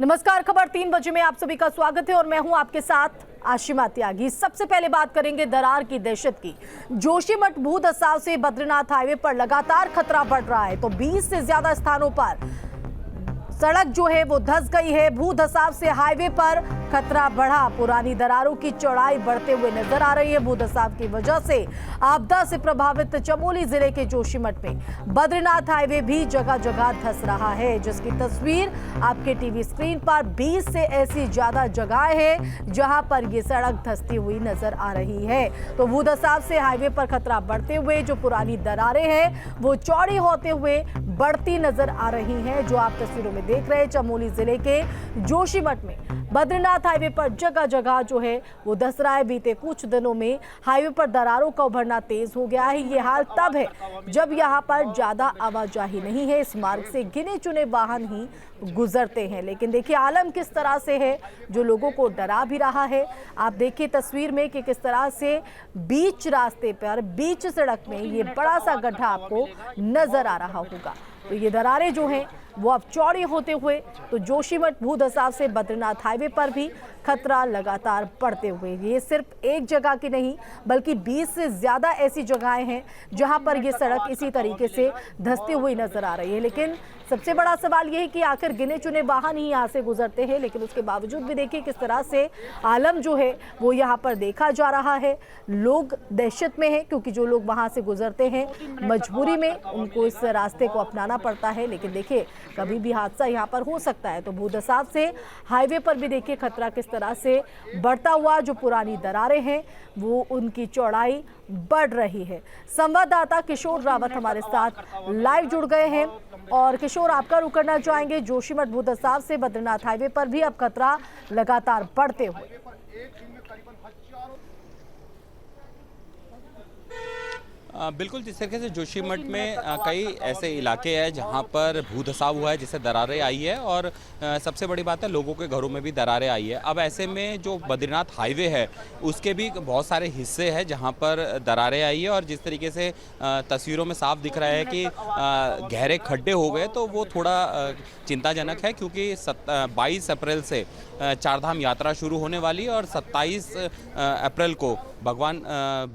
नमस्कार, खबर 3 बजे में आप सभी का स्वागत है और मैं हूं आपके साथ आशिमा त्यागी। सबसे पहले बात करेंगे दरार की दहशत की। जोशीमठ भूदसाव से बद्रीनाथ हाईवे पर लगातार खतरा बढ़ रहा है, तो 20 से ज्यादा स्थानों पर सड़क जो है वो धंस गई है। भूदसाव से हाईवे पर खतरा बढ़ा, पुरानी दरारों की चौड़ाई बढ़ते हुए नजर आ रही है। भूदसाव की वजह से आपदा से प्रभावित चमोली जिले के जोशीमठ में बद्रीनाथ हाईवे भी जगह जगह धंस रहा है, जिसकी तस्वीर आपके टीवी स्क्रीन पर 20 से ऐसी ज्यादा जगह है जहां पर ये सड़क धंसती हुई नजर आ रही है। तो भूदसाव से हाईवे पर खतरा बढ़ते हुए जो पुरानी दरारें हैं वो चौड़ी होते हुए बढ़ती नजर आ रही हैं, जो आप तस्वीरों में देख रहे हैं। चमोली जिले के जोशीमठ में बद्रीनाथ हाईवे पर जगह जगह जो है वो धंस रहा है। बीते कुछ दिनों में हाईवे पर दरारों का उभरना तेज हो गया है। ये हाल तब है जब यहाँ पर ज्यादा आवाजाही नहीं है। इस मार्ग से गिने चुने वाहन ही गुजरते हैं, लेकिन देखिए आलम किस तरह से है जो लोगों को डरा भी रहा है। आप देखिए तस्वीर में कि किस तरह से बीच रास्ते पर, बीच सड़क में ये बड़ा सा गड्ढा आपको नजर आ रहा होगा। तो ये दरारें जो हैं वो अब चौड़ी होते हुए तो जोशीमठ भूदसाव से बद्रीनाथ हाईवे पर भी खतरा लगातार बढ़ते हुए, ये सिर्फ एक जगह की नहीं बल्कि 20 से ज्यादा ऐसी जगहें हैं जहां पर ये सड़क इसी तरीके से धंसती हुई नजर आ रही है। लेकिन सबसे बड़ा सवाल ये है कि आखिर गिने चुने वाहन ही यहाँ से गुजरते हैं, लेकिन उसके बावजूद भी देखिए किस तरह से आलम जो है वो यहाँ पर देखा जा रहा है। लोग दहशत में हैं क्योंकि जो लोग वहाँ से गुजरते हैं मजबूरी में उनको इस रास्ते को अपनाना पड़ता है, लेकिन देखिए कभी भी हादसा यहाँ पर हो सकता है। तो भूदसाव से हाईवे पर भी देखिए खतरा किस तरह से बढ़ता हुआ, जो पुरानी दरारें हैं वो उनकी चौड़ाई बढ़ रही है। संवाददाता किशोर रावत हमारे साथ लाइव जुड़ गए हैं और किशोर आपका रुख करना चाहेंगे। जोशीमठ भूदसाव से बद्रीनाथ हाईवे पर भी अब खतरा लगातार बढ़ते हुए। बिल्कुल, जिस तरीके से जोशीमठ में कई ऐसे इलाके हैं जहां पर भूधसाव हुआ है, जिससे दरारें आई है और सबसे बड़ी बात है लोगों के घरों में भी दरारें आई है। अब ऐसे में जो बद्रीनाथ हाईवे है उसके भी बहुत सारे हिस्से हैं जहां पर दरारें आई है और जिस तरीके से तस्वीरों में साफ दिख रहा है कि गहरे खड्डे हो गए, तो वो थोड़ा चिंताजनक है क्योंकि 22 अप्रैल से चारधाम यात्रा शुरू होने वाली है और 27 अप्रैल को भगवान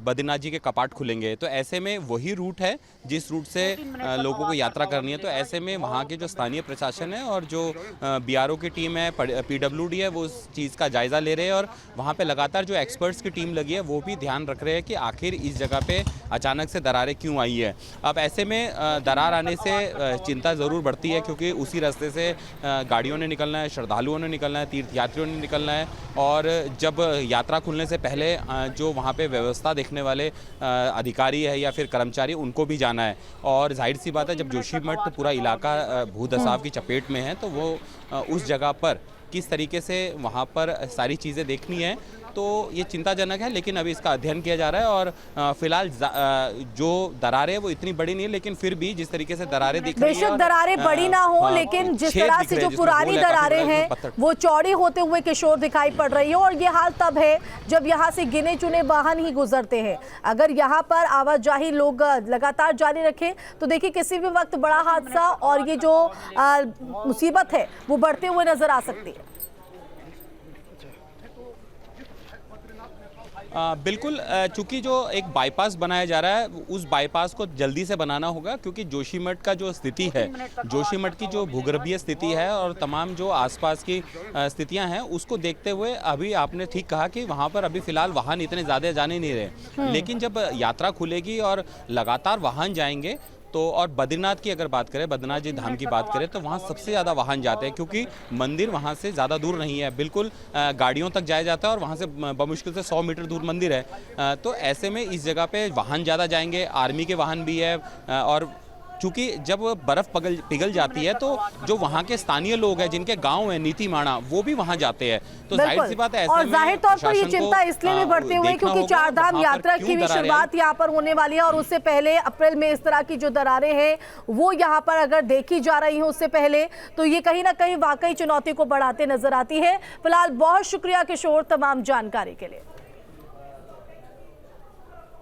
बद्रीनाथ जी के कपाट खुलेंगे। तो ऐसे में वही रूट है जिस रूट से लोगों को यात्रा करनी है। तो ऐसे में वहाँ के जो स्थानीय प्रशासन है और जो बीआरओ की टीम है, पीडब्ल्यूडी है, वो उस चीज़ का जायज़ा ले रहे हैं और वहाँ पे लगातार जो एक्सपर्ट्स की टीम लगी है वो भी ध्यान रख रहे हैं कि आखिर इस जगह पे अचानक से दरारें क्यों आई है। अब ऐसे में दरार आने से चिंता ज़रूर बढ़ती है क्योंकि उसी रास्ते से गाड़ियों ने निकलना है, श्रद्धालुओं ने निकलना है, तीर्थयात्रियों ने निकलना है और जब यात्रा खुलने से पहले जो वहाँ पे व्यवस्था देखने वाले अधिकारी है या फिर कर्मचारी, उनको भी जाना है। और जाहिर सी बात है जब जोशीमठ पूरा इलाका भूदसाव की चपेट में है तो वो उस जगह पर किस तरीके से वहाँ पर सारी चीज़ें देखनी है, तो ये चिंताजनक है। लेकिन अभी इसका अध्ययन किया जा रहा है और फिलहाल जो दरारें वो इतनी बड़ी नहीं है, लेकिन फिर भी जिस तरीके से दरारें दिख रही हैं, बेशक दरारें बड़ी ना हो लेकिन जिस तरह से जो पुरानी दरारें हैं वो चौड़ी होते हुए किशोर दिखाई पड़ रही है। और ये हाल तब है जब यहाँ से गिने चुने वाहन ही गुजरते हैं। अगर यहाँ पर आवाजाही लोग लगातार जारी रखें तो देखिए किसी भी वक्त बड़ा हादसा और ये जो मुसीबत है वो बढ़ते हुए नजर आ सकती है। बिल्कुल, चूंकि जो एक बाईपास बनाया जा रहा है उस बाईपास को जल्दी से बनाना होगा क्योंकि जोशीमठ का जो स्थिति है, जोशीमठ की जो भूगर्भीय स्थिति है और तमाम जो आसपास की स्थितियां हैं उसको देखते हुए अभी आपने ठीक कहा कि वहां पर अभी फिलहाल वाहन इतने ज़्यादा जाने नहीं रहे, लेकिन जब यात्रा खुलेगी और लगातार वाहन जाएंगे तो, और बद्रीनाथ की अगर बात करें, बद्रीनाथ जी धाम की बात करें तो वहाँ सबसे ज़्यादा वाहन जाते हैं क्योंकि मंदिर वहाँ से ज़्यादा दूर नहीं है, बिल्कुल गाड़ियों तक जाया जाता है और वहाँ से बमुश्किल से 100 मीटर दूर मंदिर है। तो ऐसे में इस जगह पे वाहन ज़्यादा जाएंगे, आर्मी के वाहन भी है और चूँकि जब बर्फ़ पिघल जाती है तो जो वहाँ के स्थानीय लोग हैं जिनके गांव है नीतीमाणा, वो भी वहाँ जाते हैं। तो जाहिर सी बात है ऐसे और जाहिर तौर पर ये चिंता इसलिए भी बढ़ती हुई क्योंकि चारधाम यात्रा की भी शुरुआत यहाँ पर होने वाली है और उससे पहले अप्रैल में इस तरह की जो दरारें हैं वो यहाँ पर अगर देखी जा रही हैं उससे पहले, तो ये कहीं ना कहीं वाकई चुनौती को बढ़ाते नजर आती है। फिलहाल बहुत शुक्रिया किशोर तमाम जानकारी के लिए।